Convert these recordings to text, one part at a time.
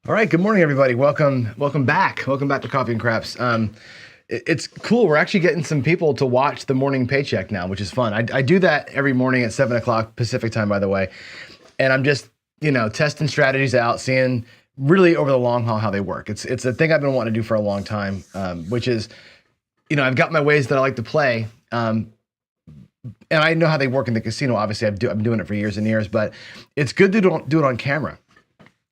All right, good morning, everybody. Welcome back. Welcome back to Coffee and Craps. It's cool. We're actually getting some people to watch the morning paycheck now, which is fun. I do that every morning at 7 o'clock Pacific time, by the way. And I'm just, testing strategies out, seeing really over the long haul how they work. It's a thing I've been wanting to do for a long time, which is, I've got my ways that I like to play. And I know how they work in the casino. Obviously, I've been doing it for years and years, but it's good to do it on camera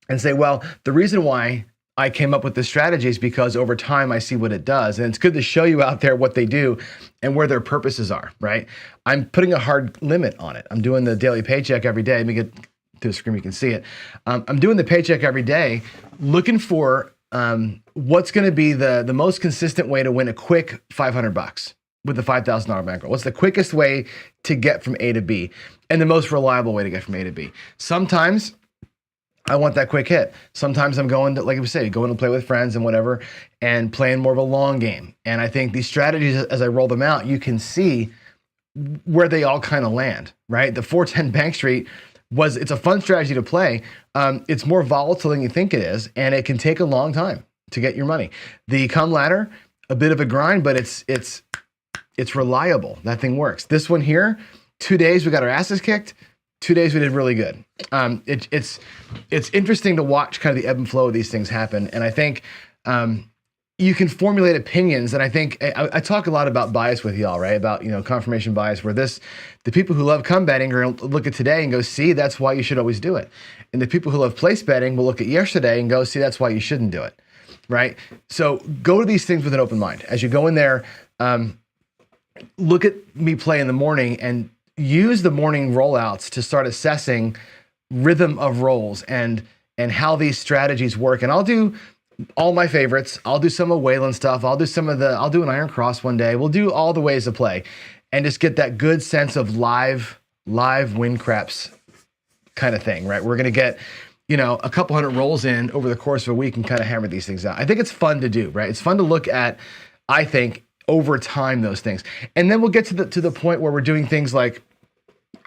and say, well, the reason why I came up with this strategy is because over time I see what it does. And it's good to show you out there what they do and where their purposes are, right? I'm putting a hard limit on it. I'm doing the daily paycheck every day. Let me get to the screen, you can see it. I'm doing the paycheck every day, looking for what's gonna be the most consistent way to win a quick $500 with the $5,000 bankroll. What's the quickest way to get from A to B and the most reliable way to get from A to B? Sometimes I want that quick hit. Sometimes I'm going to, like I said, going to play with friends and whatever, and playing more of a long game. And I think these strategies, as I roll them out, you can see where they all kind of land, right? The 410 Bank Street it's a fun strategy to play. It's more volatile than you think it is, and it can take a long time to get your money. The come ladder, a bit of a grind, but it's reliable. That thing works. This one here, 2 days we got our asses kicked. 2 days we did really good. It's interesting to watch kind of the ebb and flow of these things happen. And I think you can formulate opinions. And I think I talk a lot about bias with y'all, right? About, confirmation bias, where the people who love come betting are going to look at today and go, see, that's why you should always do it. And the people who love place betting will look at yesterday and go, see, that's why you shouldn't do it, right? So go to these things with an open mind. As you go in there, look at me play in the morning and use the morning rollouts to start assessing rhythm of rolls and how these strategies work. And I'll do all my favorites. I'll do some of Wayland's stuff. I'll do an Iron Cross one day. We'll do all the ways to play and just get that good sense of live win craps kind of thing, right? We're going to get, a couple hundred rolls in over the course of a week and kind of hammer these things out. I think it's fun to do, right? It's fun to look at, I think, over time, those things. And then we'll get to the point where we're doing things like,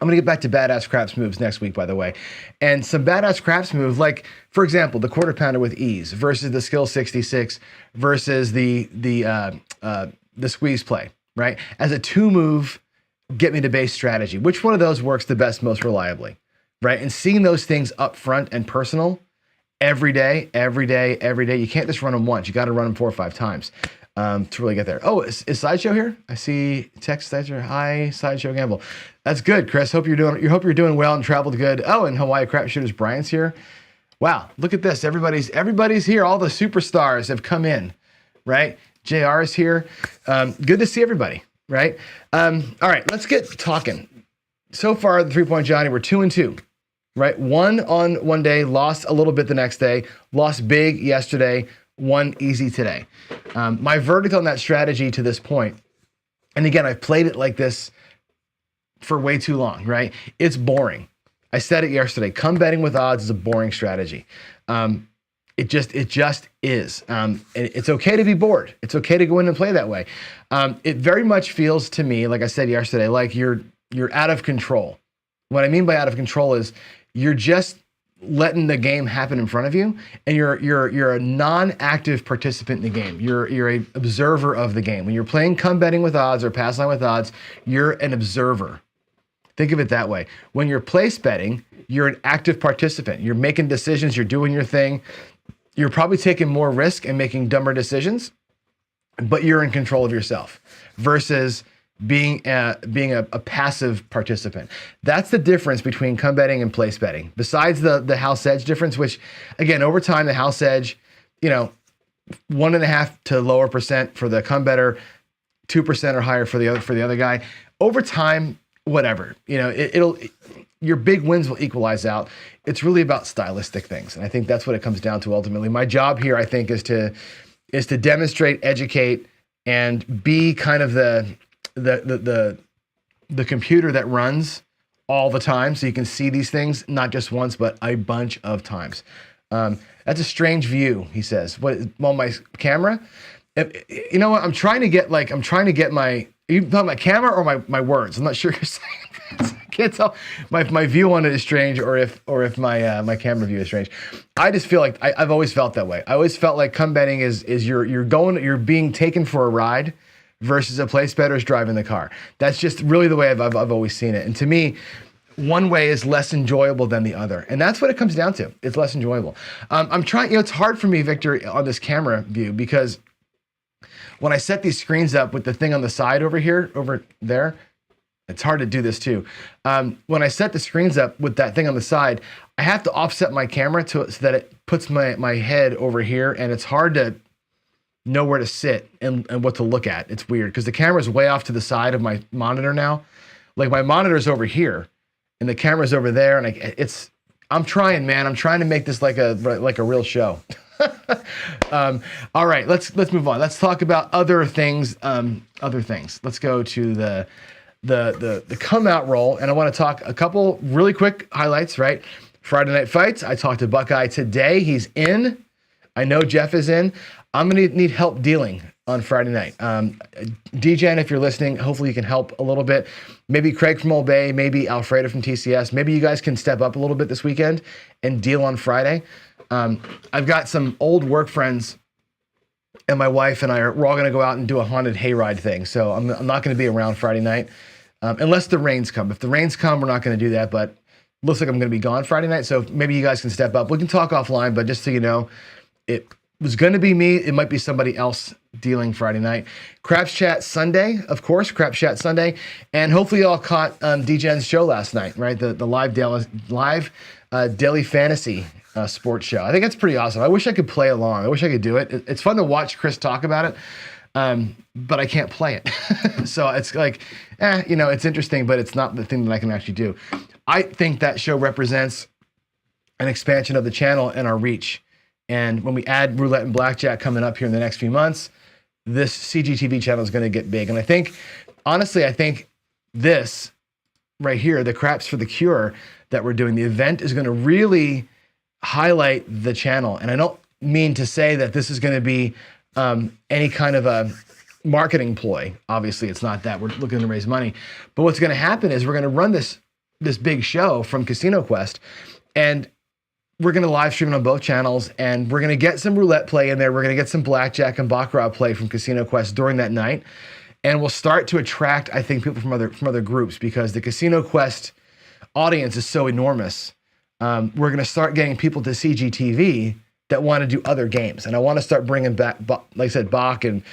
I'm going to get back to badass craps moves next week, by the way. And some badass craps moves, like, for example, the quarter pounder with ease versus the skill 66 versus the squeeze play, right? As a 2-move, get me to base strategy. Which one of those works the best, most reliably, right? And seeing those things up front and personal every day. You can't just run them once. You got to run them 4 or 5 times. To really get there. Oh, is Sideshow here? I see text Sideshow. Hi, Sideshow Gamble. That's good, Chris. Hope you're doing well and traveled good. Oh, and Hawaii Crap Shooters Brian's here. Wow, look at this. Everybody's here. All the superstars have come in, right? JR is here. Good to see everybody, right? All right, let's get talking. So far, the 3-point Johnny, we're 2-2, right? 1 on one day, lost a little bit the next day, lost big yesterday, 1 easy today. My verdict on that strategy to this point, and again, I've played it like this for way too long, right? It's boring. I said it yesterday. Come betting with odds is a boring strategy. It just is. And it's okay to be bored. It's okay to go in and play that way. It very much feels to me, like I said yesterday, like you're out of control. What I mean by out of control is you're just letting the game happen in front of you, and you're a non-active participant in the game. You're a observer of the game. When you're playing come betting with odds or pass line with odds, you're an observer. Think of it that way. When you're place betting, you're an active participant. You're making decisions. You're doing your thing. You're probably taking more risk and making dumber decisions, but you're in control of yourself versus being a passive participant. That's the difference between come betting and place betting. Besides the house edge difference, which again, over time, the house edge, 1.5 to lower percent for the come better, 2% or higher for the other guy. Over time, whatever, your big wins will equalize out. It's really about stylistic things. And I think that's what it comes down to ultimately. My job here, I think, is to demonstrate, educate, and be kind of the computer that runs all the time, so you can see these things not just once but a bunch of times. That's a strange view, he says. Well, my camera, you know what, I'm trying to get my, are you talking about camera or my words? I'm not sure you're saying. can't tell my view on it is strange, or if my camera view is strange. I just feel like I've always felt that way. I always felt like come betting is you're being taken for a ride versus a place better is driving the car. That's just really the way I've always seen it. And to me, one way is less enjoyable than the other. And that's what it comes down to. It's less enjoyable. I'm trying, it's hard for me, Victor, on this camera view, because when I set these screens up with the thing on the side over there, it's hard to do this too. When I set the screens up with that thing on the side, I have to offset my camera so that it puts my head over here, and it's hard to know where to sit and what to look at. It's weird because the camera's way off to the side of my monitor now. Like my monitor's over here and the camera's over there, and I'm trying, man. I'm trying to make this like a real show. All right, let's move on. Let's talk about other things. Let's go to the come out roll, and I want to talk a couple really quick highlights. Right, Friday Night Fights. I talked to Buckeye today. He's in. I know Jeff is in. I'm gonna need help dealing on Friday night. DJen, if you're listening, hopefully you can help a little bit. Maybe Craig from Old Bay, maybe Alfredo from TCS. Maybe you guys can step up a little bit this weekend and deal on Friday. I've got some old work friends, and my wife and we're all gonna go out and do a haunted hayride thing. So I'm not gonna be around Friday night unless the rains come. If the rains come, we're not gonna do that, but looks like I'm gonna be gone Friday night. So maybe you guys can step up. We can talk offline, but just so you know, it was going to be me. It might be somebody else dealing Friday night. Craps Chat Sunday, of course, Craps Chat Sunday. And hopefully y'all caught DJen's show last night, right? The live daily fantasy sports show. I think that's pretty awesome. I wish I could play along. I wish I could do it. It's fun to watch Chris talk about it, but I can't play it. So it's like, it's interesting, but it's not the thing that I can actually do. I think that show represents an expansion of the channel and our reach. And when we add roulette and blackjack coming up here in the next few months, this CGTV channel is going to get big. And I think this right here, the Craps for the Cure that we're doing, the event is going to really highlight the channel. And I don't mean to say that this is going to be any kind of a marketing ploy. Obviously, it's not that. We're looking to raise money. But what's going to happen is we're going to run this big show from Casino Quest, and we're going to live stream it on both channels, and we're going to get some roulette play in there. We're going to get some blackjack and baccarat play from Casino Quest during that night. And we'll start to attract, I think, people from other groups, because the Casino Quest audience is so enormous. We're going to start getting people to CGTV that want to do other games. And I want to start bringing back, like I said, Bach and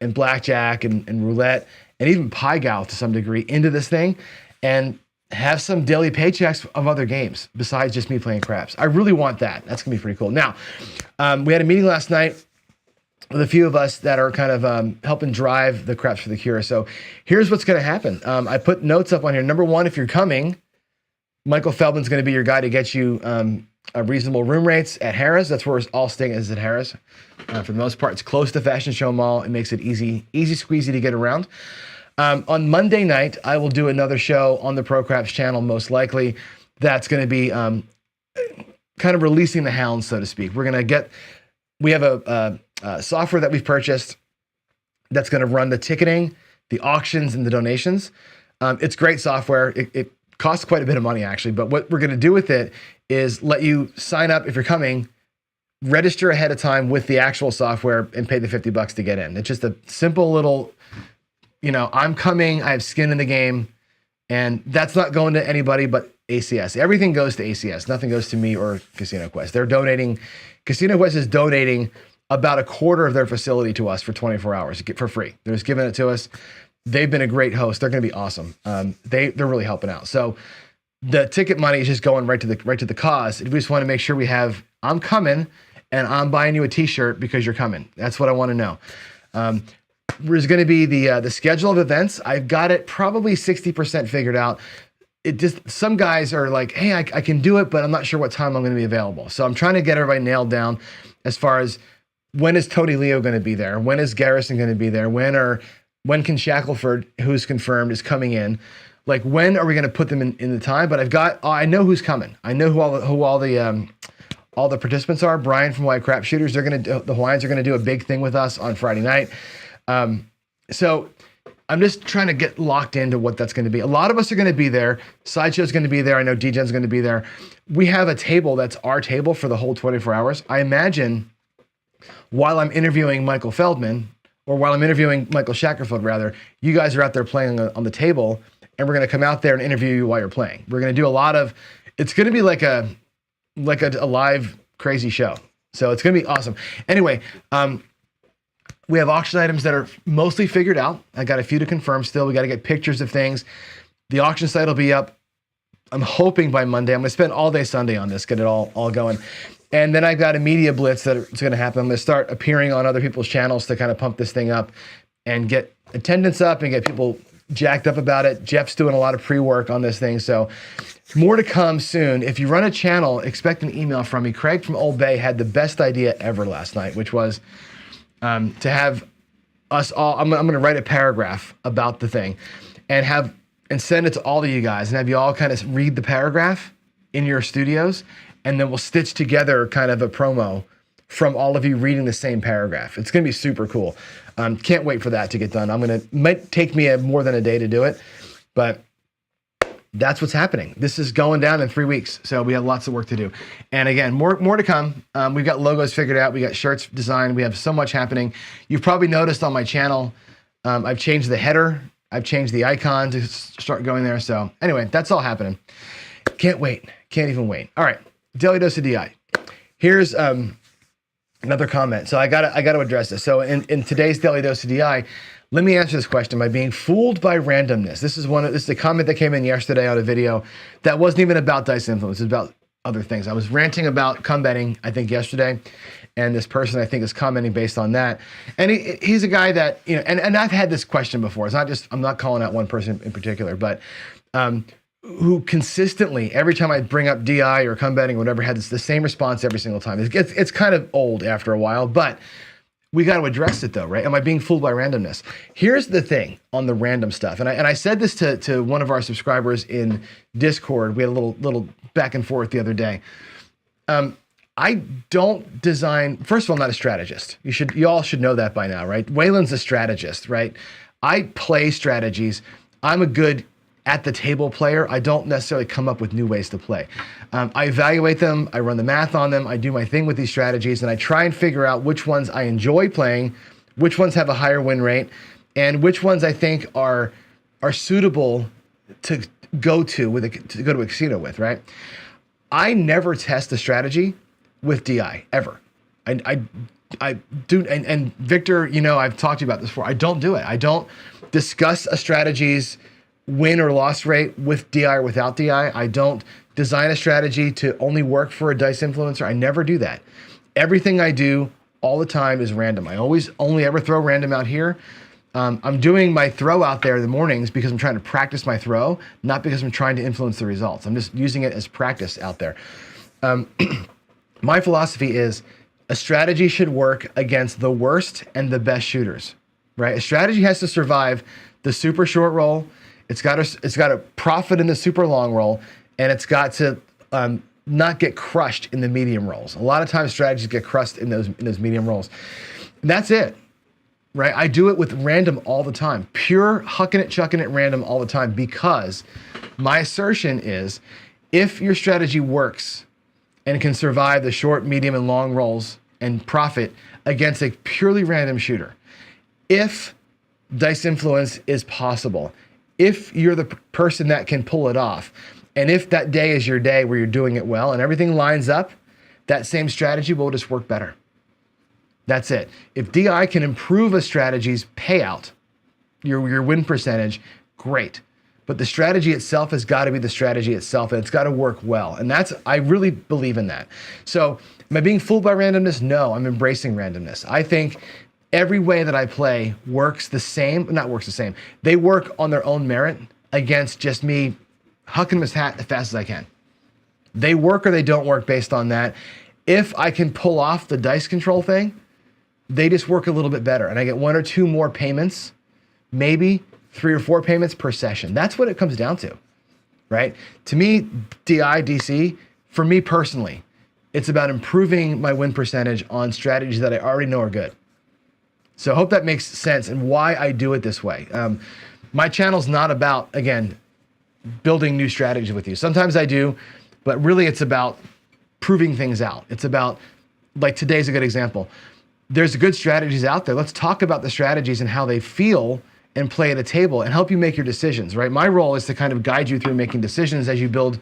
blackjack and roulette and even Pai Gow to some degree into this thing, and have some daily paychecks of other games besides just me playing craps. I really want that. That's gonna be pretty cool. Now, we had a meeting last night with a few of us that are kind of helping drive the Craps for the Cure. So here's what's gonna happen. I put notes up on here. Number one, if you're coming, Michael Feldman's gonna be your guy to get you reasonable room rates at Harrah's. That's where all staying is, at Harrah's. For the most part, it's close to Fashion Show Mall. It makes it easy squeezy to get around. On Monday night, I will do another show on the Pro Craps channel, most likely. That's going to be kind of releasing the hounds, so to speak. We have a software that we've purchased that's going to run the ticketing, the auctions, and the donations. It's great software. It costs quite a bit of money, actually. But what we're going to do with it is let you sign up if you're coming, register ahead of time with the actual software, and pay the $50 to get in. It's just a simple little, I'm coming, I have skin in the game, and that's not going to anybody but ACS. Everything goes to ACS. Nothing goes to me or Casino Quest. Casino Quest is donating about a quarter of their facility to us for 24 hours for free. They're just giving it to us. They've been a great host. They're going to be awesome. They're really helping out. So the ticket money is just going right to the cause. We just want to make sure I'm coming, and I'm buying you a t-shirt because you're coming. That's what I want to know. There's going to be the schedule of events. I've got it probably 60% figured out. Some guys are like, hey, I can do it, but I'm not sure what time I'm going to be available. So I'm trying to get everybody nailed down as far as when is Tony Leo going to be there? When is Garrison going to be there? When can Shackelford, who's confirmed, is coming in? Like, when are we going to put them in the time? But I know who's coming. I know who all the participants are. Brian from White Crap Shooters, the Hawaiians are going to do a big thing with us on Friday night. So I'm just trying to get locked into what that's going to be. A lot of us are going to be there. Sideshow's going to be there. I know DGen's going to be there. We have a table that's our table for the whole 24 hours. I imagine while I'm interviewing Michael Feldman, or while I'm interviewing Michael Shackerford, rather, you guys are out there playing on the table, and we're going to come out there and interview you while you're playing. We're going to do a lot of, it's going to be like a live crazy show. So it's going to be awesome. Anyway, we have auction items that are mostly figured out. I got a few to confirm still. We got to get pictures of things. The auction site will be up, I'm hoping by Monday. I'm going to spend all day Sunday on this, get it all going. And then I've got a media blitz that's going to happen. I'm going to start appearing on other people's channels to kind of pump this thing up and get attendance up and get people jacked up about it. Jeff's doing a lot of pre-work on this thing. So more to come soon. If you run a channel, expect an email from me. Craig from Old Bay had the best idea ever last night, which was to have us all, I'm going to write a paragraph about the thing and send it to all of you guys and have you all kind of read the paragraph in your studios. And then we'll stitch together kind of a promo from all of you reading the same paragraph. It's going to be super cool. Can't wait for that to get done. Might take me more than a day to do it, but that's what's happening. This is going down in 3 weeks. So we have lots of work to do. And again, more to come. We've got logos figured out. We got shirts designed. We have so much happening. You've probably noticed on my channel, I've changed the header. I've changed the icon to start going there. So anyway, that's all happening. Can't wait. Can't even wait. All right. Daily Dose of DI. Here's another comment. So I gotta address this. So in today's Daily Dose of DI, let me answer this question. Am I being fooled by randomness? This is a comment that came in yesterday on a video that wasn't even about dice influence. It's about other things. I was ranting about come betting, I think yesterday, and this person I think is commenting based on that. And he's a guy that, you know, and I've had this question before. It's not just, I'm not calling out one person in particular, but who consistently, every time I bring up DI or come betting or whatever, had the same response every single time. It's kind of old after a while, but we got to address it though, right? Am I being fooled by randomness? Here's the thing on the random stuff. And I said this to one of our subscribers in Discord. We had a little back and forth the other day. I don't design, first of all, I'm not a strategist. You all should know that by now, right? Waylon's a strategist, right? I play strategies. I'm a good at the table player. I don't necessarily come up with new ways to play. I evaluate them, I run the math on them, I do my thing with these strategies, and I try and figure out which ones I enjoy playing, which ones have a higher win rate, and which ones I think are suitable to go to a casino with, right? I never test a strategy with DI, ever. I do, and Victor, you know, I've talked to you about this before. I don't do it. I don't discuss a strategy's win or loss rate with DI or without DI. I don't design a strategy to only work for a dice influencer. I never do that. Everything I do all the time is random. I always only ever throw random out here. I'm doing my throw out there in the mornings because I'm trying to practice my throw, not because I'm trying to influence the results. I'm just using it as practice out there. My philosophy is a strategy should work against the worst and the best shooters, right? A strategy has to survive the super short roll. It's got to profit in the super long roll, and it's got to not get crushed in the medium rolls. A lot of times strategies get crushed in those medium rolls. And that's it, right? I do it with random all the time, pure hucking it, chucking it random all the time, because my assertion is if your strategy works and can survive the short, medium, and long rolls and profit against a purely random shooter, if dice influence is possible, if you're the person that can pull it off, and if that day is your day where you're doing it well and everything lines up, that same strategy will just work better. That's it. If DI can improve a strategy's payout, your win percentage, great. But the strategy itself has got to be the strategy itself, and it's got to work well. And I really believe in that. So am I being fooled by randomness? No, I'm embracing randomness. I think every way that I play works the same, not works the same. They work on their own merit against just me hucking them as fast as I can. They work or they don't work based on that. If I can pull off the dice control thing, they just work a little bit better. And I get 1 or 2 more payments, maybe 3 or 4 payments per session. That's what it comes down to, right? To me, DI, DC, for me personally, it's about improving my win percentage on strategies that I already know are good. So I hope that makes sense and why I do it this way. My channel's not about, again, building new strategies with you. Sometimes I do, but really it's about proving things out. It's about, like today's a good example. There's good strategies out there. Let's talk about the strategies and how they feel and play at a table and help you make your decisions, right? My role is to kind of guide you through making decisions as you build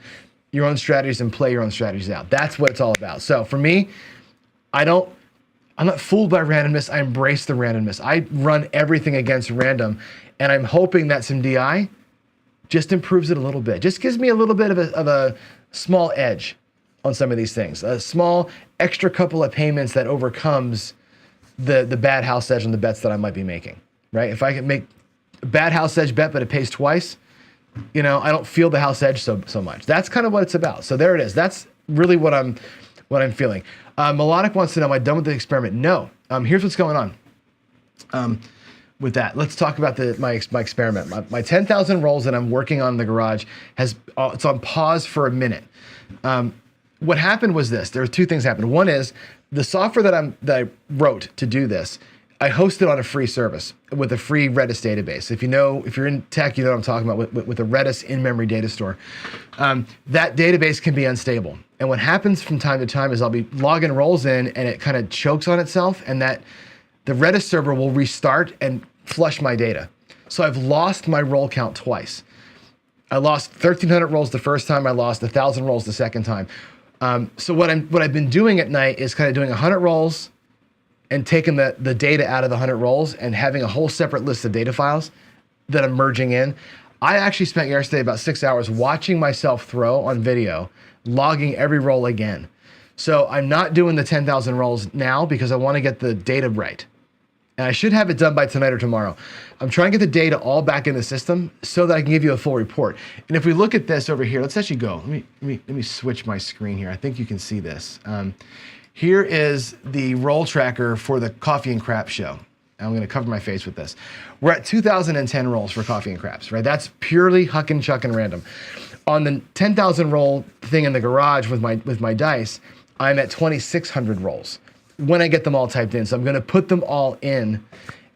your own strategies and play your own strategies out. That's what it's all about. So for me, I'm not fooled by randomness. I embrace the randomness. I run everything against random, and I'm hoping that some DI just improves it a little bit. Just gives me a little bit of a small edge on some of these things. A small extra couple of payments that overcomes the bad house edge on the bets that I might be making, right? If I can make a bad house edge bet, but it pays twice, I don't feel the house edge so much. That's kind of what it's about. So there it is. That's really what I'm feeling. Melodic wants to know, am I done with the experiment? No. Here's what's going on. With that, let's talk about my experiment. My 10,000 rolls that I'm working on in the garage it's on pause for a minute. What happened was this. There were two things happened. One is the software that I wrote to do this, I hosted on a free service with a free Redis database. If you're in tech, you know what I'm talking about with a Redis in-memory data store. That database can be unstable. And what happens from time to time is I'll be logging rolls in and it kind of chokes on itself, and that the Redis server will restart and flush my data. So I've lost my roll count twice. I lost 1,300 rolls the first time. I lost 1,000 rolls the second time. So what I've been doing at night is kind of doing 100 rolls and taking the data out of the 100 rolls and having a whole separate list of data files that I'm merging in. I actually spent yesterday about 6 hours watching myself throw on video, logging every roll again. So I'm not doing the 10,000 rolls now because I want to get the data right. And I should have it done by tonight or tomorrow. I'm trying to get the data all back in the system so that I can give you a full report. And if we look at this over here, let's actually go. Let me switch my screen here. I think you can see this. Here is the roll tracker for the Coffee and Crap show. I'm going to cover my face with this. We're at 2,010 rolls for Coffee and Craps, right? That's purely hucking, chucking random. On the 10,000 roll thing in the garage with my dice, I'm at 2,600 rolls when I get them all typed in. So I'm going to put them all in,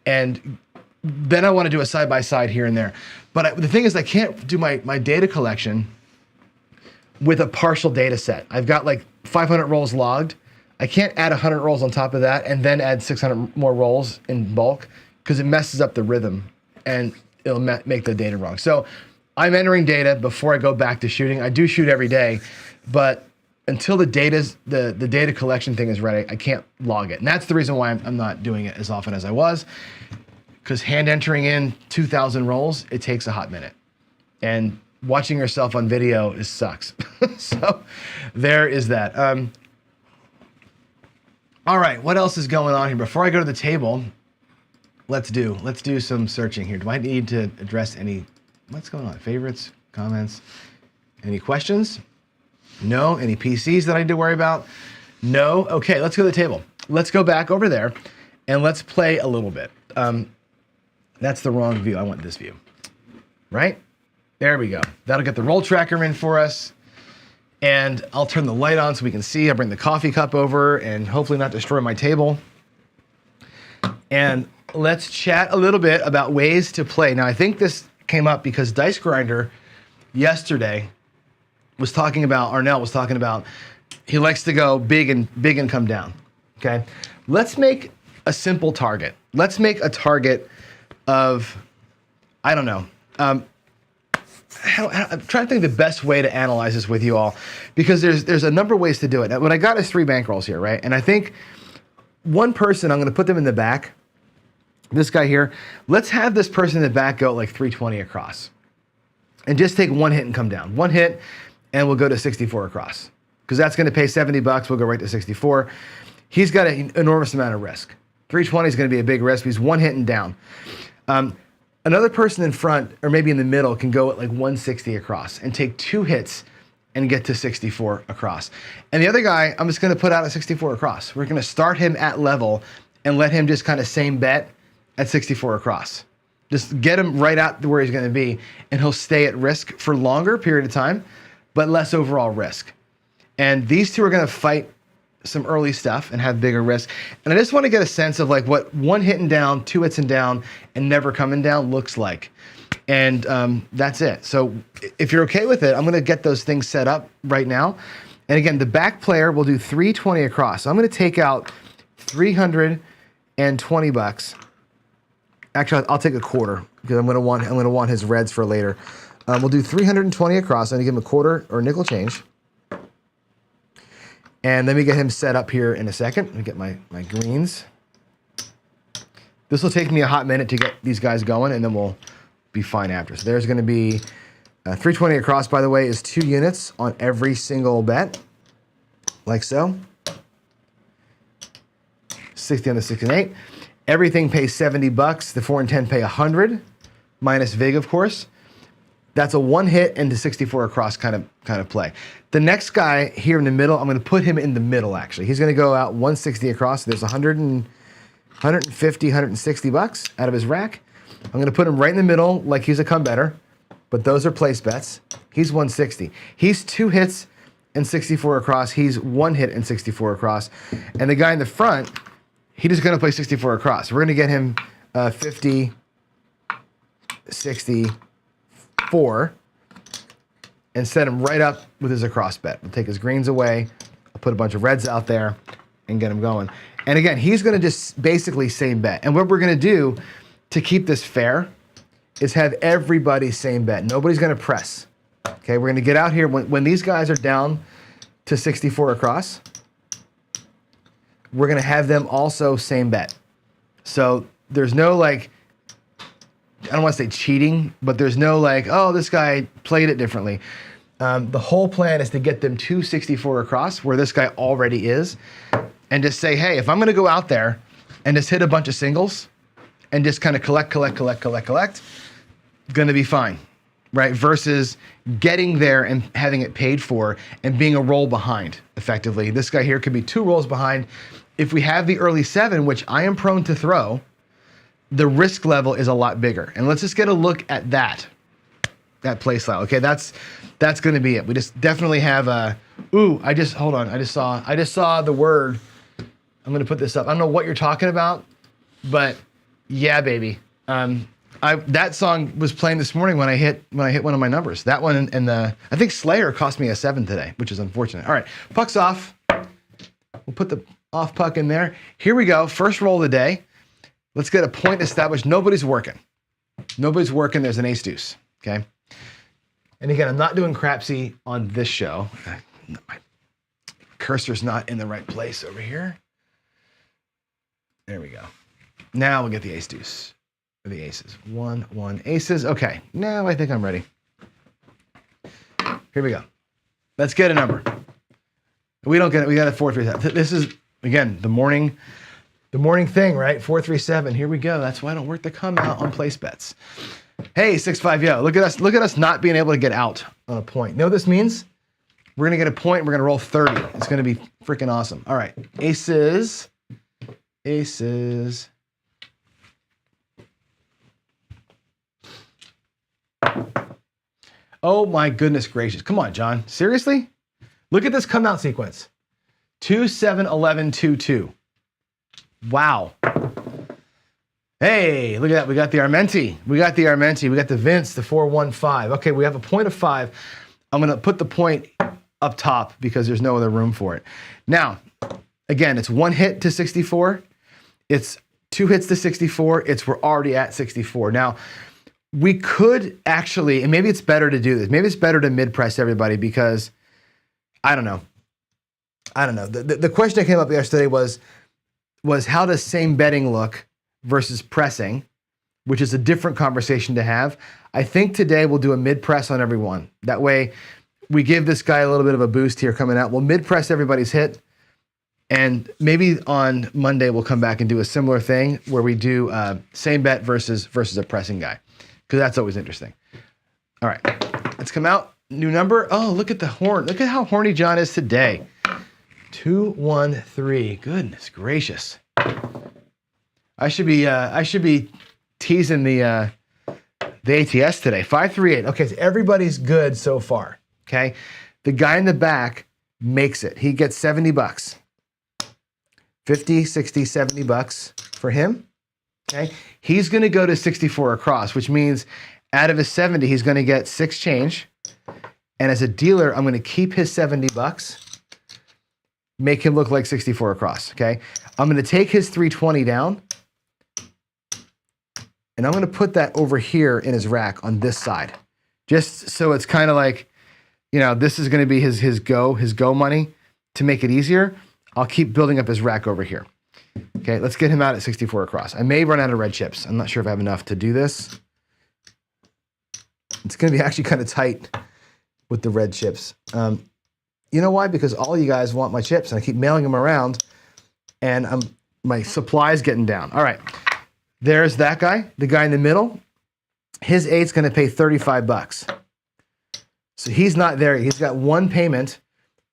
and then I want to do a side-by-side here and there. But the thing is, I can't do my data collection with a partial data set. I've got like 500 rolls logged. I can't add 100 rolls on top of that and then add 600 more rolls in bulk because it messes up the rhythm and it'll make the data wrong. So I'm entering data before I go back to shooting. I do shoot every day, but until the data collection thing is ready, I can't log it. And that's the reason why I'm not doing it as often as I was, because hand entering in 2,000 rolls, it takes a hot minute. And watching yourself on video sucks. So there is that. All right, what else is going on here? Before I go to the table, let's do some searching here. Do I need to address what's going on? Favorites, comments, any questions? No. Any PCs that I need to worry about? No. Okay, let's go to the table. Let's go back over there and let's play a little bit. That's the wrong view. I want this view, right? There we go. That'll get the roll tracker in for us. And I'll turn the light on so we can see. I'll bring the coffee cup over and hopefully not destroy my table. And let's chat a little bit about ways to play. Now, I think this came up because Dice Grinder yesterday was talking about, Arnell was talking about, he likes to go big and come down, okay? Let's make a simple target. Let's make a target of, I don't know, I'm trying to think the best way to analyze this with you all, because there's a number of ways to do it. What I got is 3 bankrolls here, right? And I think one person, I'm going to put them in the back. This guy here, let's have this person in the back go like 320 across. And just take one hit and come down. One hit, and we'll go to 64 across. Because that's going to pay $70, we'll go right to 64. He's got an enormous amount of risk. 320 is going to be a big risk. He's one hit and down. Another person in front, or maybe in the middle, can go at like 160 across and take 2 hits and get to 64 across. And the other guy, I'm just going to put out a 64 across. We're going to start him at level and let him just kind of same bet at 64 across. Just get him right out to where he's going to be, and he'll stay at risk for longer period of time, but less overall risk. And these two are going to fight some early stuff and have bigger risk. And I just want to get a sense of like what one hitting down, two hits and down, and never coming down looks like. And that's it. So if you're okay with it, I'm going to get those things set up right now. And again, the back player will do 320 across. So I'm going to take out 320 bucks. Actually, I'll take a quarter because I'm going to want his reds for later. We'll do 320 across. I'm going to give him a quarter or nickel change. And let me get him set up here in a second. Let me get my greens. This will take me a hot minute to get these guys going, and then we'll be fine after. So there's going to be 320 across, by the way, is 2 units on every single bet, like so. 60 on the 6 and 8. Everything pays 70 bucks. The 4 and 10 pay 100, minus vig, of course. That's a 1 hit and the 64 across kind of play. The next guy here in the middle, I'm going to put him in the middle, actually. He's going to go out 160 across. There's 150, 160 bucks out of his rack. I'm going to put him right in the middle like he's a come better, but those are place bets. He's 160. He's 2 hits and 64 across. He's 1 hit and 64 across. And the guy in the front, he's just going to play 64 across. We're going to get him 50, 64, and set him right up with his across bet. We'll take his greens away. I'll put a bunch of reds out there and get him going. And again, he's going to just basically same bet. And what we're going to do to keep this fair is have everybody same bet. Nobody's going to press. Okay, we're going to get out here when these guys are down to 64 across. We're going to have them also same bet. So there's no like, I don't want to say cheating, but there's no like, oh, this guy played it differently. The whole plan is to get them to 64 across where this guy already is and just say, hey, if I'm going to go out there and just hit a bunch of singles and just kind of collect, going to be fine, right? Versus getting there and having it paid for and being a roll behind effectively. This guy here could be 2 rolls behind. If we have the early 7, which I am prone to throw, the risk level is a lot bigger. And let's just get a look at that play style. Okay, that's going to be it. We just definitely have a, hold on. I just saw the word. I'm going to put this up. I don't know what you're talking about, but yeah, baby. That song was playing this morning when I hit one of my numbers. That one and I think Slayer cost me a 7 today, which is unfortunate. All right, puck's off. We'll put the off puck in there. Here we go. First roll of the day. Let's get a point established. Nobody's working. There's an ace deuce. Okay. And again, I'm not doing crapsy on this show. My cursor's not in the right place over here. There we go. Now we'll get the ace deuce. The aces. 1 aces. Okay. Now I think I'm ready. Here we go. Let's get a number. We don't get it. We got a 4-3-7. This is again the morning thing, right? 4-3-7. Here we go. That's why I don't work the come out on place bets. Hey, 6-5 yo. Look at us not being able to get out on a point. You know what this means? We're gonna get a point. We're gonna roll 30. It's gonna be freaking awesome. All right. Aces. Oh my goodness gracious. Come on, John. Seriously? Look at this come out sequence. 2, 7, 11, 2, 2. Wow. Hey, look at that. We got the Armenti. We got the Vince, the 4-1-5. Okay, we have a point of 5. I'm going to put the point up top because there's no other room for it. Now, again, it's 1 hit to 64. It's 2 hits to 64. We're already at 64. Now, we could actually, and maybe it's better to do this. Maybe it's better to mid-press everybody because, I don't know. The question that came up yesterday was how does same betting look versus pressing, which is a different conversation to have. I think today we'll do a mid-press on everyone. That way we give this guy a little bit of a boost here coming out. We'll mid-press everybody's hit, and maybe on Monday we'll come back and do a similar thing where we do same bet versus a pressing guy, because that's always interesting. All right, let's come out. New number. Oh, look at the horn. Look at how horny John is today. 2, 1, 3. Goodness gracious. I should be teasing the ATS today. 5, 3, 8. Okay, so everybody's good so far. Okay, the guy in the back makes it. He gets 70 bucks. 50, 60, 70 bucks for him. Okay. He's going to go to 64 across, which means out of his 70, he's going to get 6 change. And as a dealer, I'm going to keep his 70 bucks, make him look like 64 across. Okay. I'm going to take his 320 down, and I'm going to put that over here in his rack on this side, just so it's kind of like, you know, this is going to be his go money. To make it easier, I'll keep building up his rack over here. Okay, let's get him out at 64 across. I may run out of red chips. I'm not sure if I have enough to do this. It's going to be actually kind of tight with the red chips. You know why? Because all you guys want my chips, and I keep mailing them around, and my supply is getting down. All right, there's that guy. The guy in the middle, his 8's going to pay 35 bucks. So he's not there. He's got one payment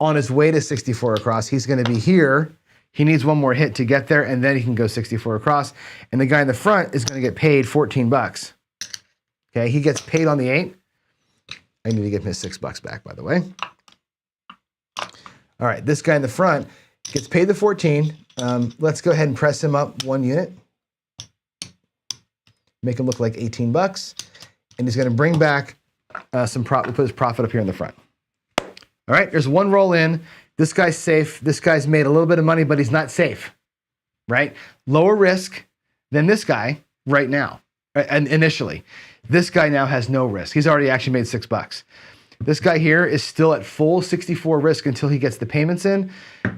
on his way to 64 across. He's going to be here. He needs one more hit to get there, and then he can go 64 across. And the guy in the front is going to get paid 14 bucks. Okay, he gets paid on the 8. I need to give him his 6 bucks back, by the way. All right, this guy in the front gets paid the 14. Let's go ahead and press him up 1 unit. Make him look like 18 bucks. And he's going to bring back some profit. Put his profit up here in the front. All right, there's one roll in. This guy's safe. This guy's made a little bit of money, but he's not safe, right? Lower risk than this guy right now, and initially. This guy now has no risk. He's already actually made 6 bucks. This guy here is still at full 64 risk until he gets the payments in.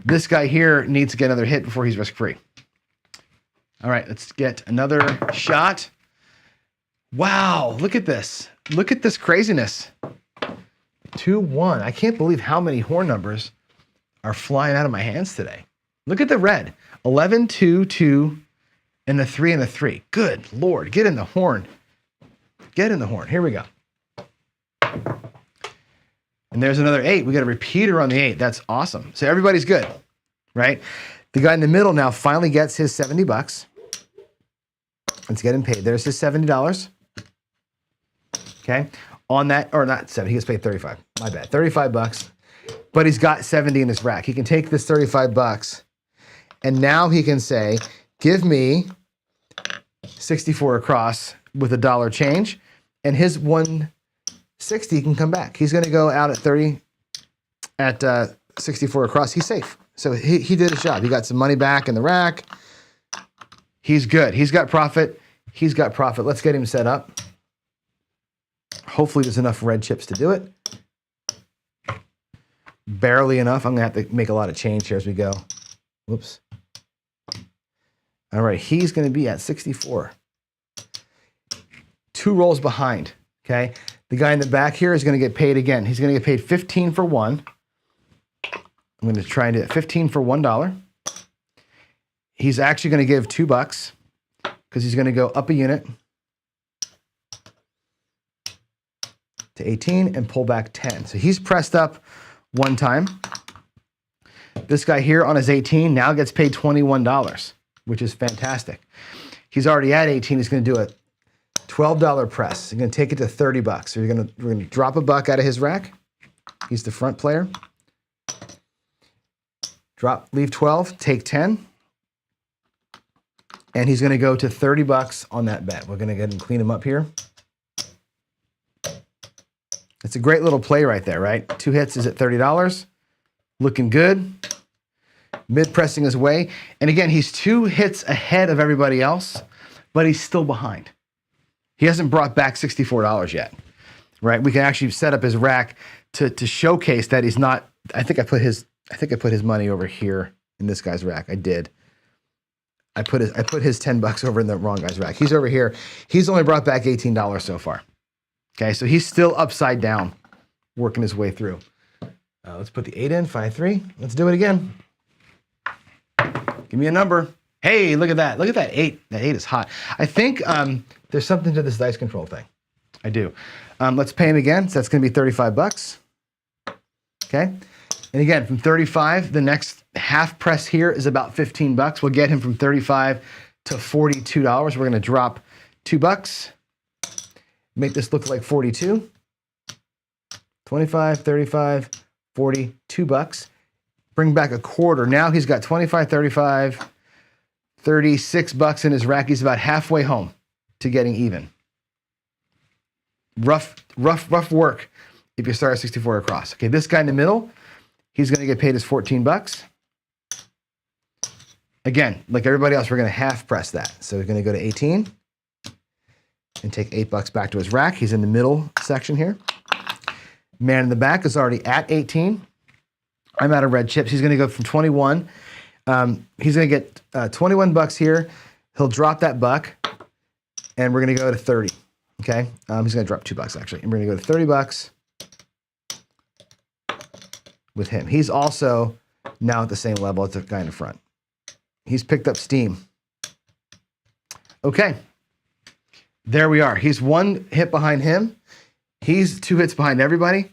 This guy here needs to get another hit before he's risk-free. All right, let's get another shot. Wow, look at this. Look at this craziness. 2-1. I can't believe how many horn numbers are flying out of my hands today. Look at the red. 11, 2, 2, and the 3 and the 3. Good Lord, get in the horn. Get in the horn. Here we go. And there's another 8. We got a repeater on the 8. That's awesome. So everybody's good, right? The guy in the middle now finally gets his 70 bucks. Let's get him paid. There's his $70. Okay. On that, or not 70, he gets paid 35. My bad. 35 bucks. But he's got 70 in his rack. He can take this 35 bucks, and now he can say, give me 64 across with a dollar change, and his 160 can come back. He's going to go out at 64 across. He's safe. So he did his job. He got some money back in the rack. He's good. He's got profit. He's got profit. Let's get him set up. Hopefully there's enough red chips to do it. Barely enough. I'm going to have to make a lot of change here as we go. Whoops. All right, he's going to be at 64. 2 rolls behind, okay? The guy in the back here is going to get paid again. He's going to get paid 15 for 1. I'm going to try and do it 15 for $1. He's actually going to give 2 bucks because he's going to go up a unit to 18 and pull back 10. So he's pressed up 1 time. This guy here on his 18 now gets paid $21, which is fantastic. He's already at 18. He's going to do a $12 press. He's going to take it to 30 bucks. So we're going to drop a buck out of his rack. He's the front player. Leave 12, take 10. And he's going to go to 30 bucks on that bet. We're going to go ahead and clean him up here. It's a great little play right there, right? 2 hits is at $30. Looking good. Mid-pressing his way. And again, he's 2 hits ahead of everybody else, but he's still behind. He hasn't brought back $64 yet, right? We can actually set up his rack to showcase that he's not. I think I put his money over here in this guy's rack. I did. I put his 10 bucks over in the wrong guy's rack. He's over here. He's only brought back $18 so far. Okay, so he's still upside down, working his way through. Let's put the 8 in, 5-3. Let's do it again. Give me a number. Hey, look at that. Look at that 8. That 8 is hot. I think there's something to this dice control thing. I do. Let's pay him again. So that's going to be 35 bucks. Okay. And again, from 35, the next half press here is about 15 bucks. We'll get him from 35 to $42. We're going to drop 2 bucks. Make this look like 42. 25, 35, 42 bucks. bring back a quarter. Now he's got 25, 35, 36 bucks in his rack. He's about halfway home to getting even. Rough work if you start at 64 across. Okay, this guy in the middle, he's going to get paid his 14 bucks. Again, like everybody else, we're going to half press that. So we're going to go to 18 and take 8 bucks back to his rack. He's in the middle section here. Man in the back is already at 18. I'm out of red chips. He's going to go from 21. He's going to get 21 bucks here. He'll drop that buck, and we're going to go to 30. Okay, he's going to drop 2 bucks actually, and we're going to go to 30 bucks with him. He's also now at the same level as the guy in the front. He's picked up steam. Okay, there we are. He's 1 hit behind him. He's 2 hits behind everybody.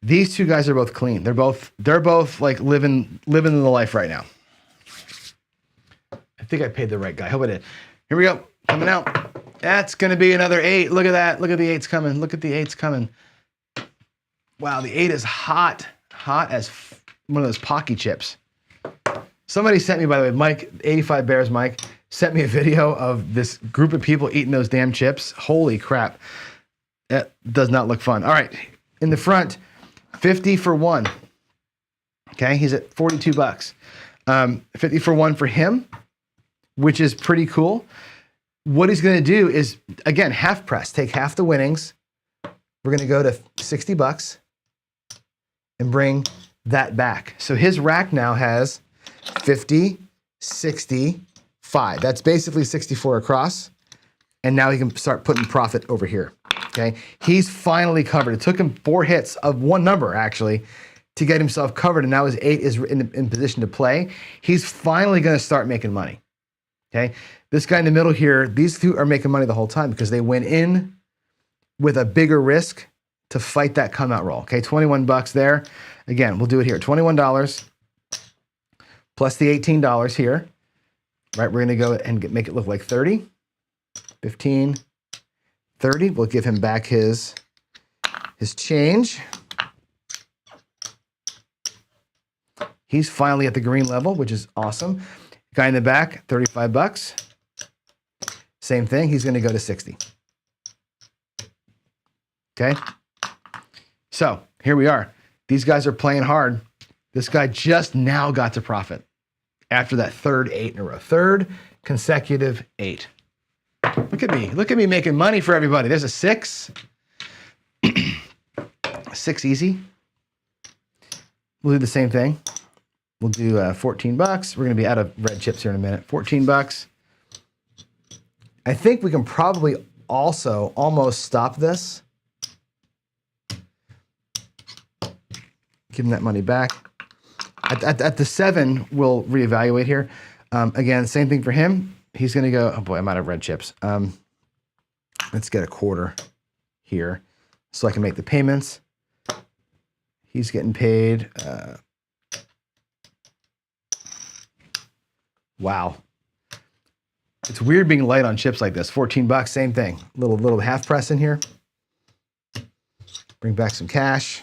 These 2 guys are both clean. They're both like living the life right now. I think I paid the right guy. Hope I did. Here we go. Coming out. That's going to be another 8. Look at that. Look at the 8s coming. Look at the 8s coming. Wow, the 8 is hot as one of those Pocky chips. Somebody sent me, by the way, Mike, 85 Bears Mike, sent me a video of this group of people eating those damn chips. Holy crap. That does not look fun. All right, in the front, 50 for 1. Okay, he's at 42 bucks. 50 for 1 for him, which is pretty cool. What he's going to do is, again, half press. Take half the winnings. We're going to go to 60 bucks and bring that back. So his rack now has 50, 60, 5. That's basically 64 across. And now he can start putting profit over here. Okay, he's finally covered. It took him 4 hits of one number, actually, to get himself covered. And now his 8 is in position to play. He's finally going to start making money. Okay, this guy in the middle here, these 2 are making money the whole time because they went in with a bigger risk to fight that come out roll. Okay, 21 bucks there. Again, we'll do it here. $21 plus the $18 here. Right, we're going to go and make it look like 30, 15, 30. We'll give him back his change. He's finally at the green level, which is awesome. Guy in the back, 35 bucks. Same thing. He's going to go to 60. Okay. So here we are. These guys are playing hard. This guy just now got to profit after that 3rd 8 in a row. 3rd consecutive 8. Look at me. Look at me making money for everybody. There's a 6. 6 easy. We'll do the same thing. We'll do 14 bucks. We're going to be out of red chips here in a minute. 14 bucks. I think we can probably also almost stop this. Give him that money back. At the 7, we'll reevaluate here. Again, same thing for him. He's going to go, oh boy, I'm out of red chips. Let's get a quarter here so I can make the payments. He's getting paid. Wow. It's weird being light on chips like this. 14 bucks, same thing. Little half press in here. Bring back some cash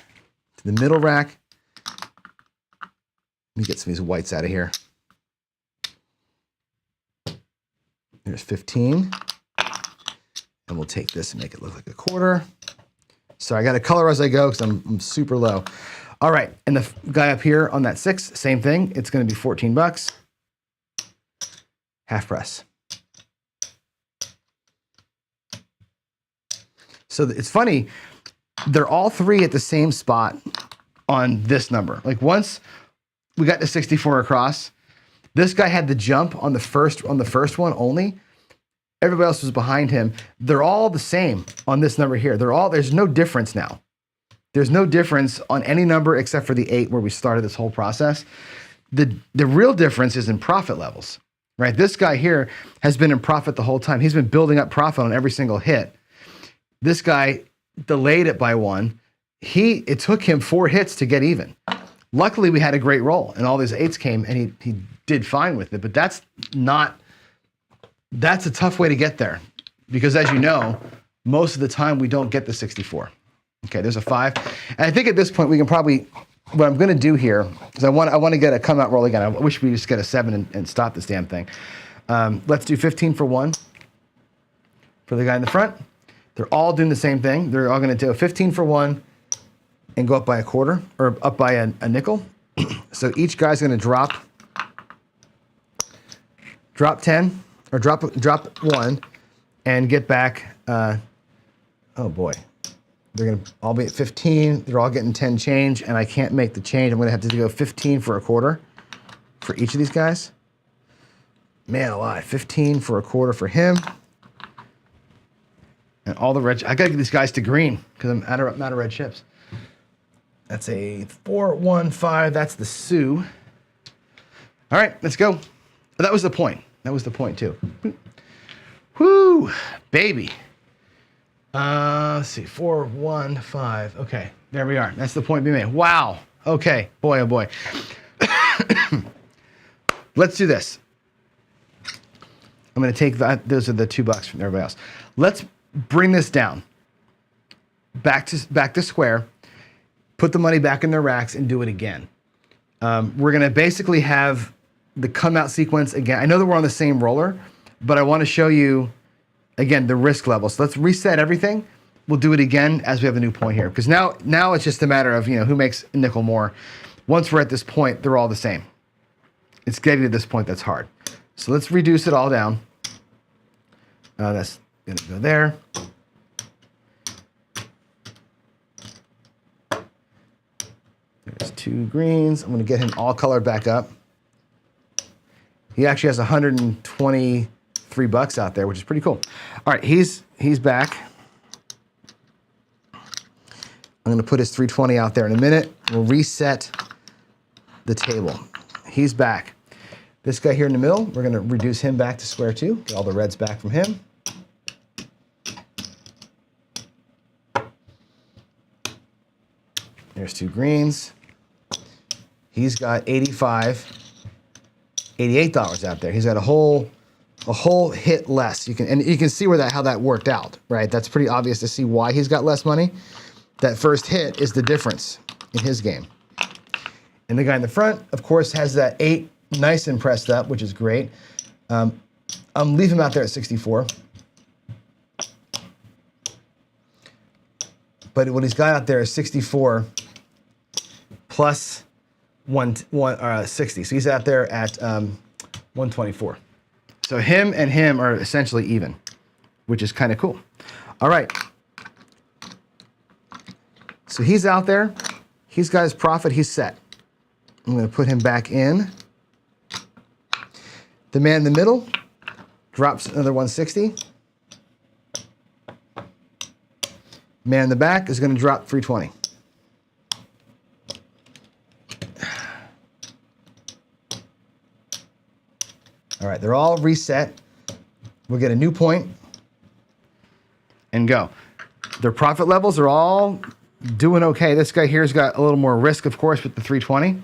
to the middle rack. Let me get some of these whites out of here. There's 15. And we'll take this and make it look like a quarter. So I got to color as I go because I'm super low. All right, and the guy up here on that 6, same thing. It's going to be 14 bucks. Half press. So it's funny, they're all 3 at the same spot on this number. Like once we got to 64 across, this guy had the jump on the first one only. Everybody else was behind him. They're all the same on this number here. There's no difference now. There's no difference on any number except for the 8 where we started this whole process. The real difference is in profit levels, right? This guy here has been in profit the whole time. He's been building up profit on every single hit. This guy delayed it by 1. It took him 4 hits to get even. Luckily, we had a great roll, and all these 8s came, and he did fine with it. But that's a tough way to get there, because as you know, most of the time we don't get the 64. Okay, there's a 5. And I think at this point we can probably what I'm going to do here is I want to get a come out roll again. I wish we just get a 7 and stop this damn thing. Let's do 15 for 1 for the guy in the front. They're all doing the same thing. They're all going to do 15 for 1 and go up by a quarter or up by a nickel. So each guy's going to drop 10 or drop 1 and get back. Oh boy. They're going to all be at 15. They're all getting 10 change, and I can't make the change. I'm going to have to go 15 for a quarter for each of these guys. Man alive, 15 for a quarter for him. And all the red, I got to get these guys to green because I'm out of red chips. That's a 4-1-5. That's the Sioux. All right, let's go. That was the point. That was the point too. Whoo, baby. Let's see, 4-1-5. Okay, there we are. That's the point being made. Wow. Okay, boy, oh boy. Let's do this. I'm going to take that. Those are the $2 from everybody else. Let's bring this down. Back to square. Put the money back in their racks and do it again. We're going to basically have the come out sequence again. I know that we're on the same roller, but I want to show you again the risk level. So let's reset everything. We'll do it again as we have a new point here, because now it's just a matter of who makes a nickel more. Once we're at this point, they're all the same. It's getting to this point that's hard. So let's reduce it all down. That's going to go there. There's 2 greens. I'm going to get him all colored back up. He actually has $123 out there, which is pretty cool. All right, he's back. I'm going to put his 320 out there in a minute. We'll reset the table. He's back. This guy here in the middle, we're going to reduce him back to square 2. Get all the reds back from him. There's 2 greens. He's got $88 out there. He's got a whole hit less. You can see how that worked out, right? That's pretty obvious to see why he's got less money. That first hit is the difference in his game. And the guy in the front, of course, has that 8 nice and pressed up, which is great. I'm leaving him out there at 64. But what he's got out there is 64 plus 60. So he's out there at 124. So him and him are essentially even, which is kind of cool. All right. So he's out there. He's got his profit. He's set. I'm going to put him back in. The man in the middle drops another 160. Man in the back is going to drop 320. All right, they're all reset. We'll get a new point and go. Their profit levels are all doing okay. This guy here's got a little more risk, of course, with the 320.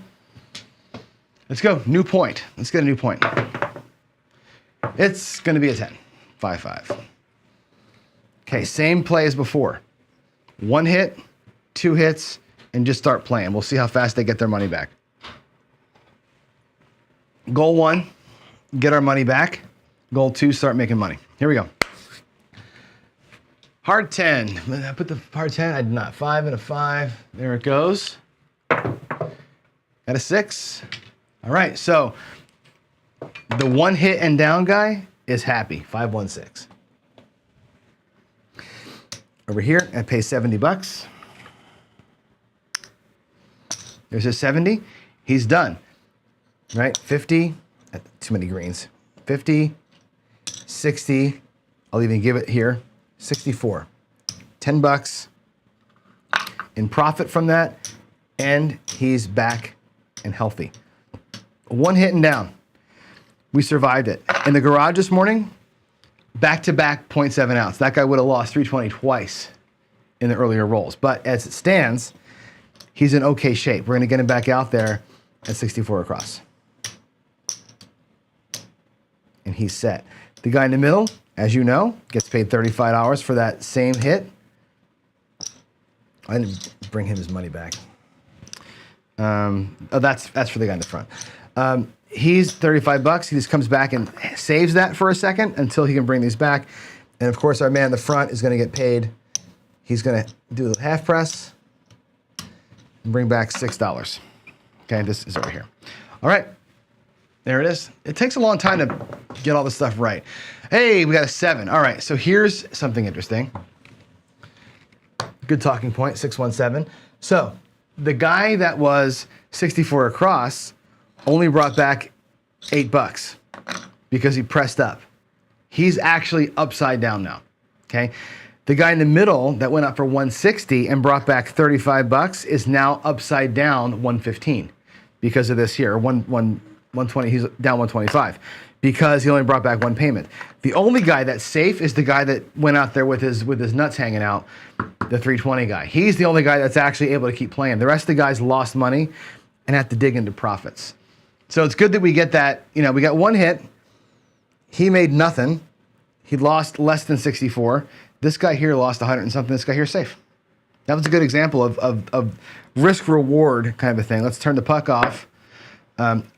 Let's go, new point. Let's get a new point. It's going to be a 10, 5-5. Okay, same play as before. 1 hit, 2 hits, and just start playing. We'll see how fast they get their money back. Goal 1, get our money back. Goal 2, start making money. Here we go. Hard 10. I put the hard 10. I did not. 5 and a 5. There it goes. Got a 6. All right, so the 1 hit and down guy is happy. 5-1-6. Over here, I pay $70. There's a 70. He's done. Right? 50. Too many greens. 50. 60. I'll even give it here. 64. $10 in profit from that, and he's back and healthy. 1 hit and down. We survived it. In the garage this morning, back-to-back 0.7 ounce. That guy would have lost 320 twice in the earlier rolls. But as it stands, he's in okay shape. We're going to get him back out there at 64 across. And he's set. The guy in the middle, as you know, gets paid $35 for that same hit. I didn't bring him his money back. That's for the guy in the front. He's 35 bucks. He just comes back and saves that for a second until he can bring these back. And of course, our man in the front is going to get paid. He's going to do the half press and bring back $6. Okay, this is over here. All right, there it is. It takes a long time to get all this stuff right. Hey, we got a 7. All right, so here's something interesting. Good talking point, 617. So the guy that was 64 across only brought back $8 because he pressed up. He's actually upside down now, okay? The guy in the middle that went up for 160 and brought back $35 is now upside down 115 because of this here, 120, he's down 125 because he only brought back one payment. The only guy that's safe is the guy that went out there with his nuts hanging out, the 320 guy. He's the only guy that's actually able to keep playing. The rest of the guys lost money and have to dig into profits. So it's good that we get that, we got one hit. He made nothing. He lost less than 64. This guy here lost 100 and something. This guy here is safe. That was a good example of risk reward kind of a thing. Let's turn the puck off.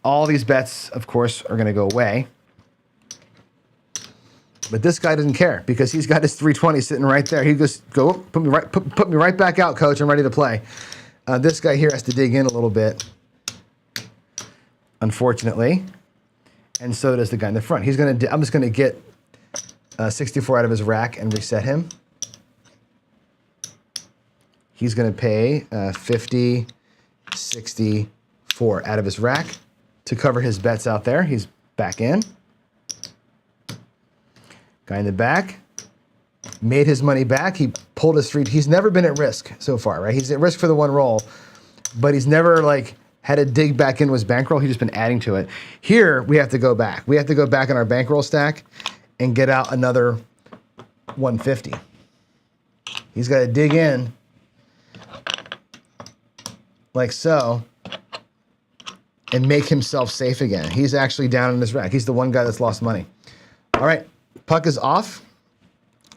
All these bets, of course, are going to go away. But this guy doesn't care because he's got his 320 sitting right there. He goes, go put me right back out, coach. I'm ready to play. This guy here has to dig in a little bit, unfortunately, and so does the guy in the front. I'm just gonna get 64 out of his rack and reset him. He's gonna pay 50, 64 out of his rack to cover his bets out there. He's back in. Guy in the back made his money back. He pulled his 3. He's never been at risk so far, right? He's at risk for the one roll, but he's never had to dig back into his bankroll. He's just been adding to it. Here, we have to go back. We have to go back in our bankroll stack and get out another 150. He's got to dig in like so and make himself safe again. He's actually down in his rack. He's the one guy that's lost money. All right, puck is off.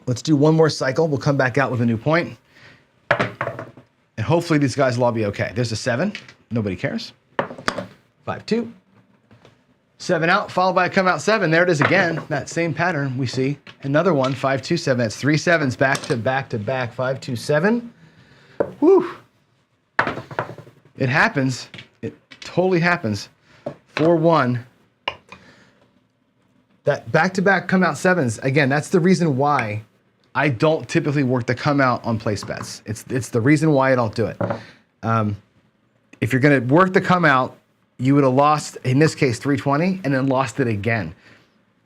Let's do one more cycle. We'll come back out with a new point. And hopefully these guys will all be okay. There's a 7. Nobody cares. 5-2. 7 out, followed by a come out 7. There it is again. That same pattern we see. Another one, 5-2-7. That's 3 7s back to back to back. 5-2-7. Whew. It happens. It totally happens. 4-1. That back-to-back come out 7s, again, that's the reason why I don't typically work the come out on place bets. It's the reason why I don't do it. If you're going to work the come out, you would have lost, in this case, 320, and then lost it again.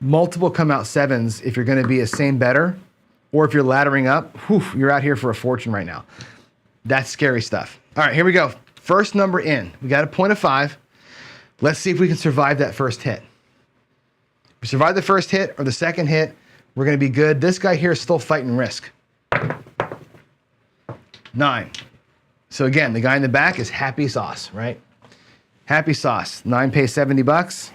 Multiple come out 7s, if you're going to be a same better, or if you're laddering up, whew, you're out here for a fortune right now. That's scary stuff. All right, here we go. First number in. We got a point of 5. Let's see if we can survive that first hit. If we survive the first hit or the second hit, we're going to be good. This guy here is still fighting risk. 9. So again, the guy in the back is happy sauce, right? Happy sauce. 9 pays $70.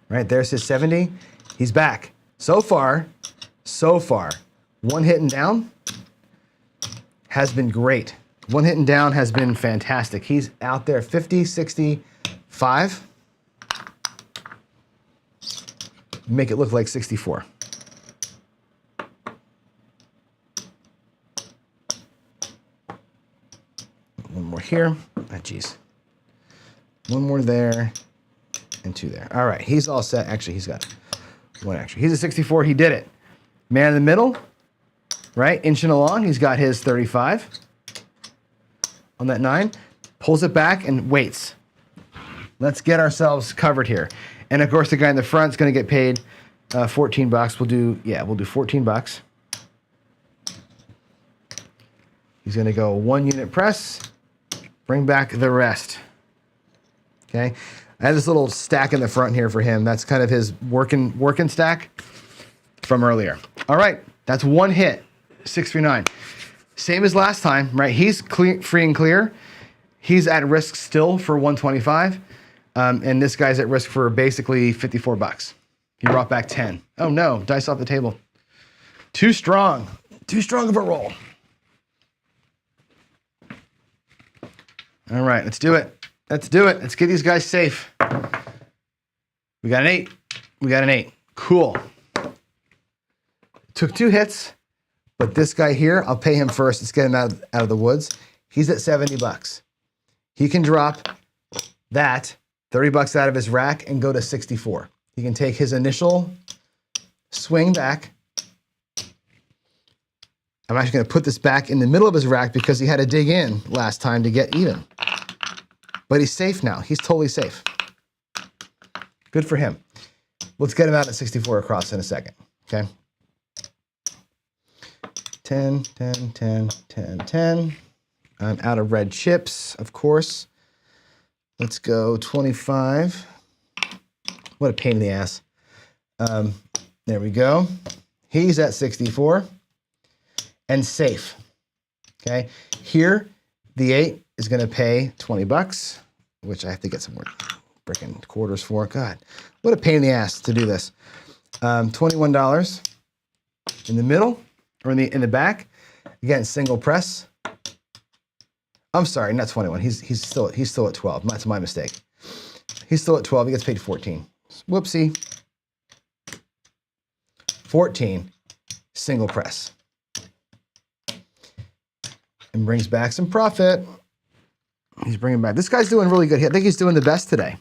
Right, there's his 70. He's back. So far, one hit and down has been great. One hit and down has been fantastic. He's out there 50, 65. Make it look like 64. One more here. Geez. One more there and 2 there. All right, he's all set. Actually, he's got one extra. He's a 64. He did it. Man in the middle, right? Inching along. He's got his 35 on that 9. Pulls it back and waits. Let's get ourselves covered here. And of course, the guy in the front is going to get paid $14. We'll do 14 bucks. He's going to go 1 unit press, bring back the rest. Okay. I have this little stack in the front here for him. That's kind of his working stack from earlier. All right, that's one hit, 639. Same as last time, right? He's free and clear. He's at risk still for 125. And this guy's at risk for basically 54 bucks. He brought back 10. Oh no, dice off the table. Too strong of a roll. All right, let's do it. Let's do it. Let's get these guys safe. We got an 8. We got an 8. Cool. Took 2 hits, but this guy here, I'll pay him first. Let's get him out of the woods. He's at $70. He can drop that $30 out of his rack and go to 64. He can take his initial swing back. I'm actually going to put this back in the middle of his rack because he had to dig in last time to get even. But he's safe now. He's totally safe. Good for him. Let's get him out at 64 across in a second, okay? 10, 10, 10, 10, 10. I'm out of red chips, of course. Let's go 25. What a pain in the ass. There we go. He's at 64 and safe, okay? Here, the 8 is gonna pay $20, which I have to get some more freaking quarters for. God, what a pain in the ass to do this. $21 in the middle or in the back. Again, single press. I'm sorry, not 21. He's still at 12. That's my mistake. He's still at 12. He gets paid 14. Whoopsie. 14, single press. And brings back some profit. He's bringing back. This guy's doing really good. I think he's doing the best today,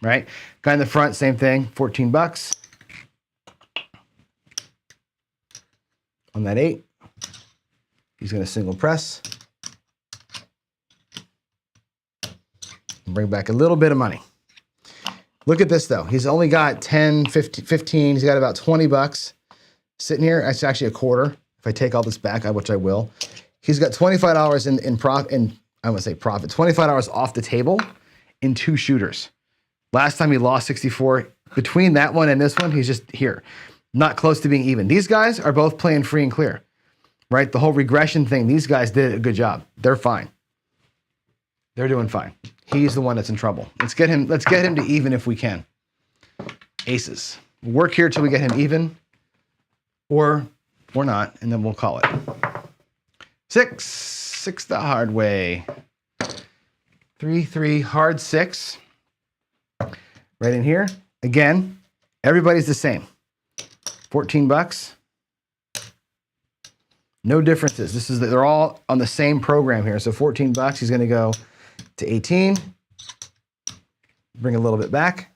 right? Guy in the front, same thing, $14. On that 8, he's going to single press. And bring back a little bit of money. Look at this, though. He's only got 10, 15. He's got about $20 sitting here. It's actually a quarter. If I take all this back, which I will. He's got $25 in I want to say profit, $25 off the table in 2 shooters. Last time he lost 64. Between that one and this one, he's just here. Not close to being even. These guys are both playing free and clear, right? The whole regression thing, these guys did a good job. They're fine. They're doing fine. He's the one that's in trouble. Let's get him to even if we can. Aces. Work here till we get him even or not, and then we'll call it. 6 the hard way. 3, hard 6. Right in here. Again, everybody's the same. $14. No differences. They're all on the same program here. So $14, he's gonna go to 18. Bring a little bit back.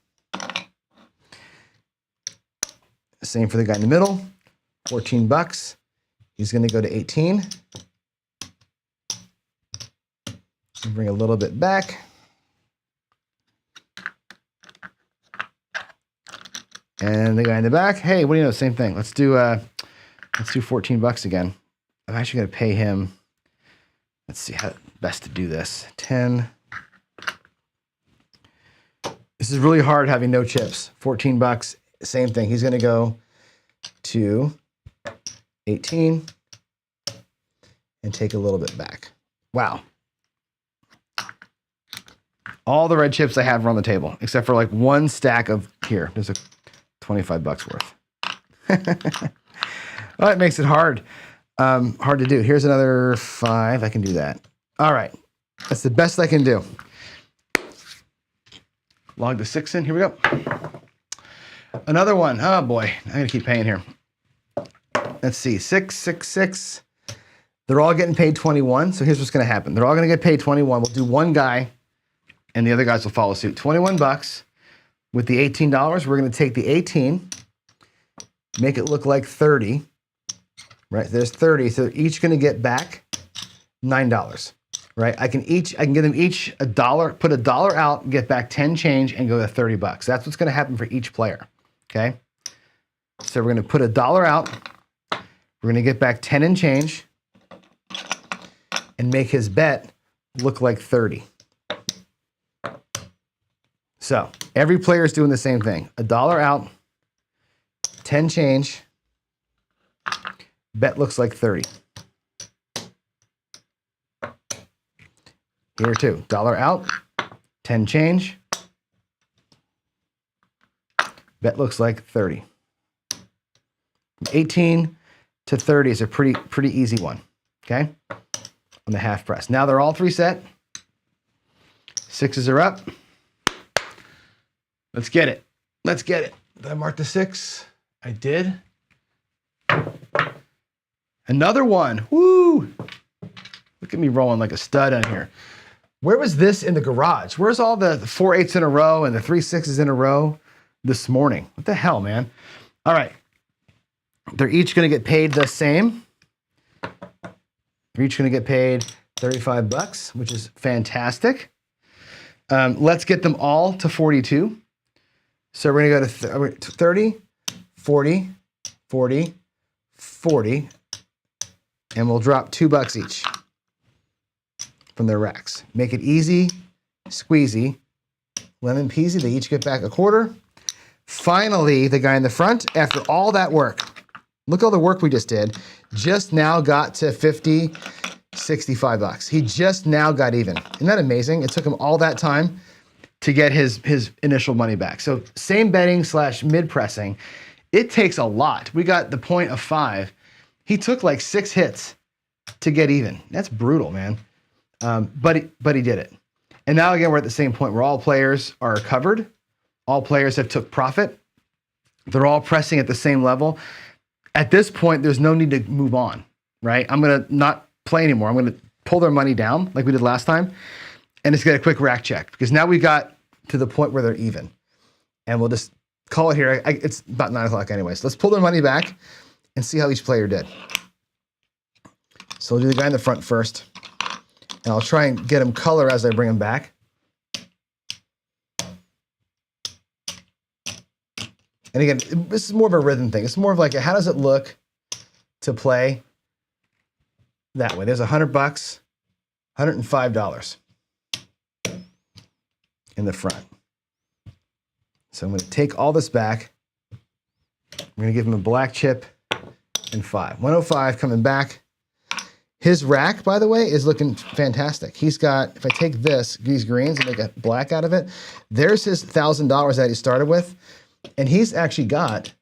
Same for the guy in the middle. $14. He's gonna go to 18. Bring a little bit back. And the guy in the back, hey, what do you know? Same thing. Let's do $14 again. I'm actually going to pay him. Let's see how best to do this. 10. This is really hard having no chips. $14. Same thing. He's going to go to 18 and take a little bit back. Wow. All the red chips I have are on the table, except for like one stack of here. There's a $25 worth. Well, it makes it hard. Hard to do. Here's another 5. I can do that. All right. That's the best I can do. Log the 6 in. Here we go. Another one. Oh boy. I'm going to keep paying here. Let's see. 6, 6, 6. They're all getting paid 21. So here's what's going to happen. They're all going to get paid 21. We'll do one guy and the other guys will follow suit. $21. With the $18, we're going to take the 18, make it look like 30, right? There's 30, so they're each going to get back $9, right? I can give them each $1, put $1 out, get back 10 change, and go to $30. That's what's going to happen for each player, okay? So we're going to put $1 out, we're going to get back 10 and change, and make his bet look like 30. So every player is doing the same thing. $1 out, 10 change, bet looks like 30. Here too, $1 out, 10 change, bet looks like 30. 18 to 30 is a pretty easy one, okay? On the half press. Now they're all 3 set. Sixes are up. Let's get it. Let's get it. Did I mark the 6? I did. Another one. Woo! Look at me rolling like a stud on here. Where was this in the garage? Where's all the 4 8s in a row and the 3 6s in a row this morning? What the hell, man? All right. They're each going to get paid the same. They're each going to get paid $35, which is fantastic. Let's get them all to 42. So we're going to go to 30, 40, 40, 40, and we'll drop $2 each from their racks. Make it easy, squeezy, lemon peasy. They each get back a quarter. Finally, the guy in the front, after all that work, look at all the work we just did, just now got to 50, $65. He just now got even. Isn't that amazing? It took him all that time to get his initial money back. So same betting / mid pressing, it takes a lot. We got the point of 5. He took like 6 hits to get even. That's brutal, man. But he did it. And now again, we're at the same point where all players are covered. All players have took profit. They're all pressing at the same level. At this point, there's no need to move on, right? I'm going to not play anymore. I'm going to pull their money down like we did last time and just get a quick rack check because now we got to the point where they're even. And we'll just call it here. It's about 9 o'clock anyway. So let's pull their money back and see how each player did. So we'll do the guy in the front first. And I'll try and get him color as I bring him back. And again, this is more of a rhythm thing. It's more of like, how does it look to play that way? There's $100, $105 in the front. So I'm going to take all this back. I'm going to give him a black chip and 5. 105 coming back. His rack, by the way, is looking fantastic. He's got, if I take these greens and make a black out of it, there's his $1,000 that he started with. And he's actually got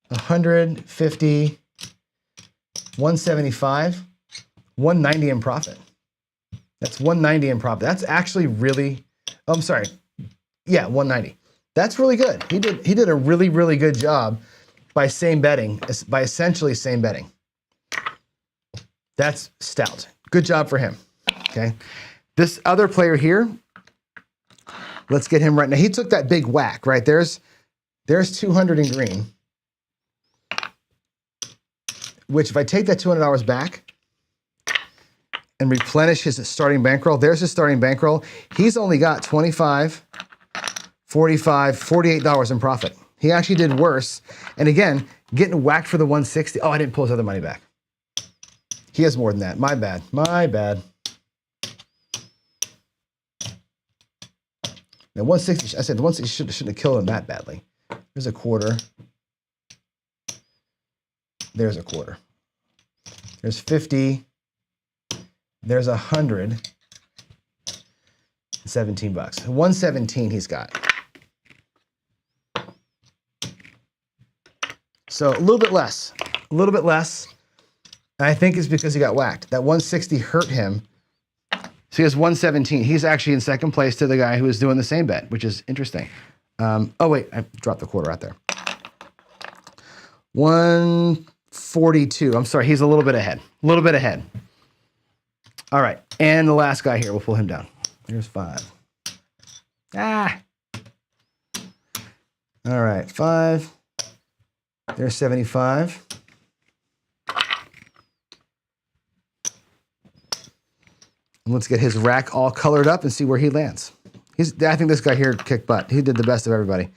150, 175, 190 in profit. That's 190 in profit. That's actually really, oh, I'm sorry. Yeah, 190. That's really good. He did a really, really good job by essentially same betting. That's stout. Good job for him. Okay. This other player here, let's get him right now. He took that big whack, right? There's 200 in green, which if I take that $200 back and replenish his starting bankroll, there's his starting bankroll. He's only got $25, $45, $48 in profit. He actually did worse. And again, getting whacked for the 160. Oh, I didn't pull his other money back. He has more than that. My bad. My bad. Now 160, I said the 160 shouldn't have killed him that badly. There's a quarter. There's a quarter. There's 50. There's 100. $17. 117 he's got. So a little bit less. A little bit less. And I think it's because he got whacked. That 160 hurt him. So he has 117. He's actually in second place to the guy who was doing the same bet, which is interesting. Oh, wait, I dropped the quarter out there. 142. I'm sorry, he's a little bit ahead. A little bit ahead. All right, and the last guy here, we'll pull him down. Here's 5. Ah. All right, 5. There's 75. And let's get his rack all colored up and see where he lands. I think this guy here kicked butt. He did the best of everybody.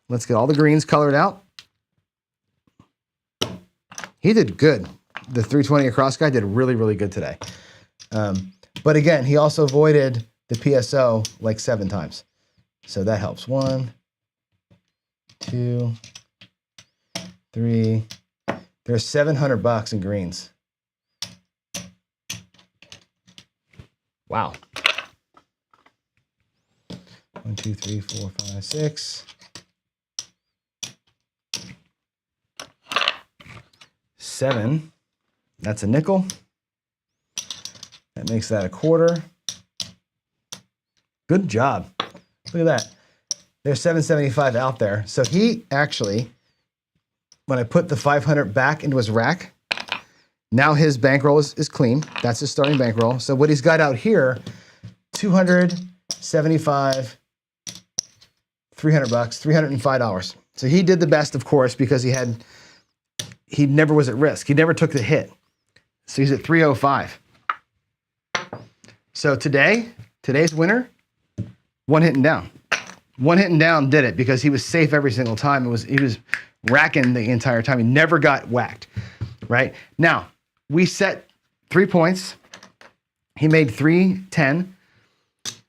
Let's get all the greens colored out. He did good. The 320 across guy did really, really good today. But again, he also avoided the PSO like 7 times. So that helps. 1, 2, 3. There's $700 in greens. Wow. 1, 2, 3, 4, 5, 6. 7. That's a nickel. That makes that a quarter. Good job. Look at that. There's 775 out there. So he actually, when I put the 500 back into his rack, now his bankroll is clean. That's his starting bankroll. So what he's got out here, 275, 300 bucks, $305. So he did the best, of course, because he never was at risk. He never took the hit. So he's at 305. So today's winner, one hit and down. One hit and down did it because he was safe every single time. He was racking the entire time. He never got whacked, right? Now, we set 3 points. He made 310,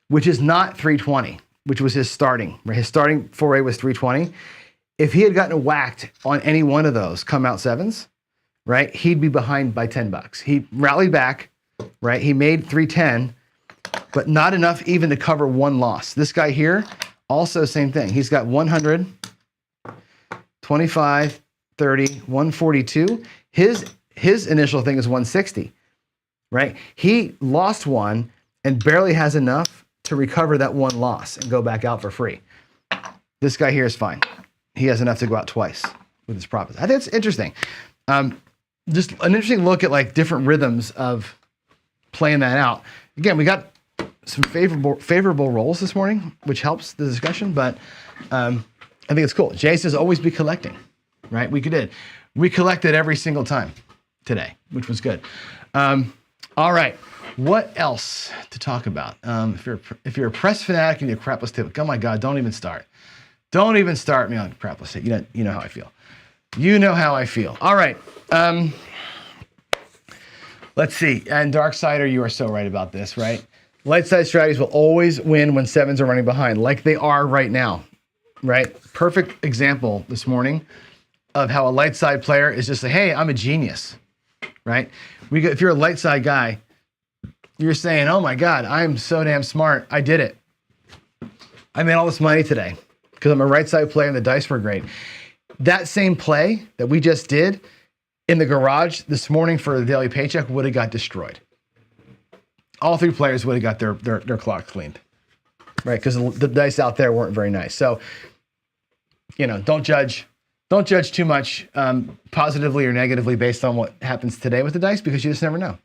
which is not 320, which was his starting. Right? His starting foray was 320. If he had gotten whacked on any one of those come out sevens, right, he'd be behind by 10 bucks. He rallied back, right? He made 310, but not enough even to cover one loss. This guy here, also same thing. He's got 100, 25, 30, 142. His initial thing is 160, right? He lost one and barely has enough to recover that one loss and go back out for free. This guy here is fine. He has enough to go out twice with his profits. I think it's interesting. Just an interesting look at like different rhythms of playing that out. Again, we got some favorable rolls this morning, which helps the discussion, but I think it's cool. Jay says always be collecting, right? We collected every single time today, which was good. All right, what else to talk about? If you're a press fanatic and you're a crapless tip, oh my God, don't even start. Don't even start me on crapless tip. You know how I feel. You know how I feel. All right. Let's see. And Darksider, you are so right about this, right? Light side strategies will always win when sevens are running behind, like they are right now, right? Perfect example this morning of how a light side player is just like, hey, I'm a genius, right? If you're a light side guy, you're saying, oh my God, I'm so damn smart. I did it. I made all this money today because I'm a right side player and the dice were great. That same play that we just did in the garage this morning for the daily paycheck would have got destroyed. All three players would have got their clock cleaned, right? Because the dice out there weren't very nice. So, don't judge too much positively or negatively based on what happens today with the dice because you just never know.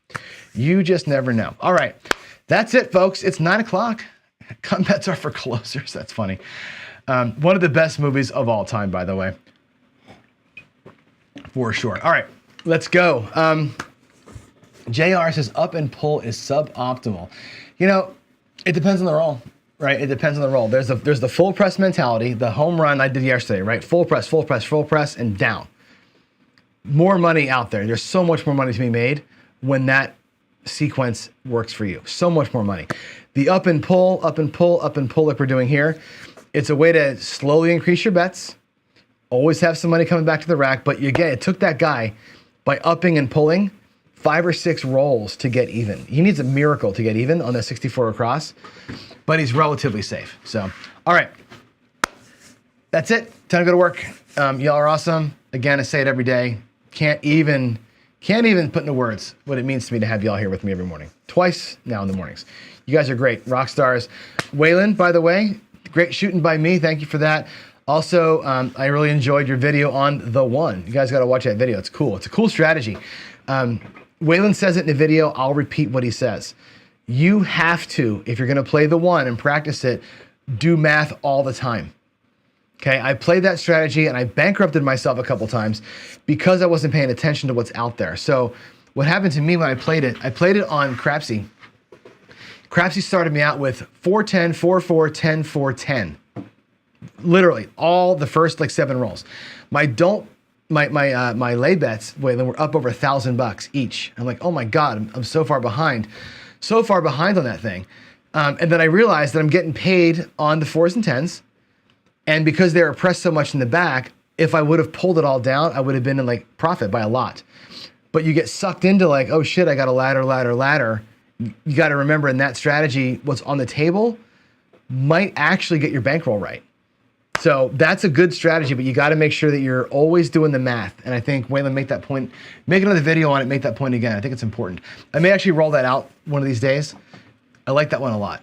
You just never know. All right, that's it, folks. It's 9 o'clock. Gun bets are for closers. That's funny. One of the best movies of all time, by the way. For sure. All right, let's go. JR says up and pull is suboptimal. It depends on the roll, right? It depends on the roll. There's the full press mentality, the home run I did yesterday, right? Full press, full press, full press, and down. More money out there. There's so much more money to be made when that sequence works for you. So much more money. The up and pull, up and pull, up and pull like we're doing here, it's a way to slowly increase your bets. Always have some money coming back to the rack, but again, it took that guy by upping and pulling 5 or 6 rolls to get even. He needs a miracle to get even on that 64 across, but he's relatively safe. So, all right, that's it. Time to go to work. Y'all are awesome. Again, I say it every day. Can't even put into words what it means to me to have y'all here with me every morning. Twice now in the mornings. You guys are great, rock stars. Waylon, by the way, great shooting by me. Thank you for that. Also, I really enjoyed your video on the one. You guys got to watch that video. It's cool. It's a cool strategy. Waylon says it in the video. I'll repeat what he says. You have to, if you're going to play the one and practice it, do math all the time. Okay, I played that strategy and I bankrupted myself a couple times because I wasn't paying attention to what's out there. So what happened to me when I played it on Crapsy. Crapsy started me out with 410, 4-4, 10, 4, 10. Literally all the first 7 rolls. My lay bets were up over $1,000 each. I'm like, oh my God, I'm so far behind on that thing. And then I realized that I'm getting paid on the 4s and 10s. And because they were pressed so much in the back, if I would have pulled it all down, I would have been in profit by a lot. But you get sucked into oh shit, I got a ladder. You got to remember in that strategy, what's on the table might actually get your bankroll right. So that's a good strategy, but you got to make sure that you're always doing the math. And I think Waylon, make that point, make another video on it, make that point again. I think it's important. I may actually roll that out one of these days. I like that one a lot.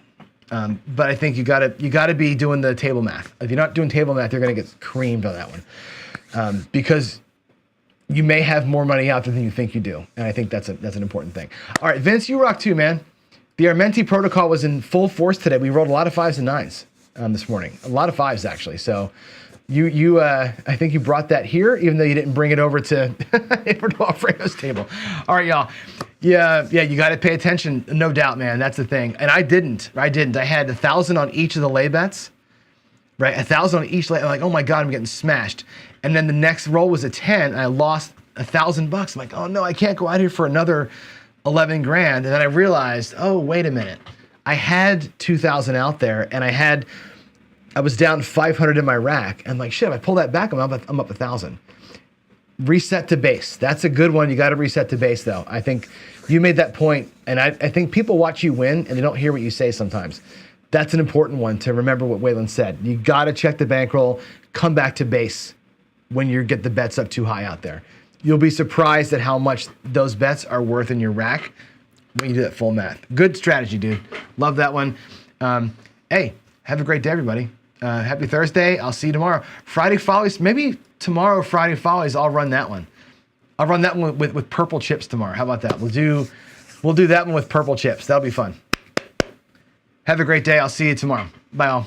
But I think you gotta be doing the table math. If you're not doing table math, you're gonna get creamed on that one, because you may have more money out there than you think you do, and I think that's an important thing. All right, Vince, you rock too, man. The Armenti protocol was in full force today. We rolled a lot of 5s and 9s this morning, a lot of 5s actually. So I think you brought that here, even though you didn't bring it over to Alfredo's table. All right, y'all. Yeah, you got to pay attention, no doubt, man. That's the thing. And I didn't. I had 1,000 on each of the lay bets, right? 1,000 on each lay. I'm like, oh my God, I'm getting smashed. And then the next roll was a 10, and I lost $1,000. I'm like, oh no, I can't go out here for another 11 grand. And then I realized, oh, wait a minute. I had 2,000 out there, and I was down 500 in my rack. I'm like, shit, if I pull that back, I'm up 1,000. Reset to base. That's a good one. You got to reset to base, though. I think you made that point, and I think people watch you win, and they don't hear what you say sometimes. That's an important one to remember what Waylon said. You got to check the bankroll, come back to base when you get the bets up too high out there. You'll be surprised at how much those bets are worth in your rack when you do that full math. Good strategy, dude. Love that one. Hey, have a great day, everybody. Happy Thursday. I'll see you tomorrow. Friday Follies, maybe tomorrow, Friday Follies, I'll run that one. I'll run that one with purple chips tomorrow. How about that? We'll do that one with purple chips. That'll be fun. Have a great day. I'll see you tomorrow. Bye, all.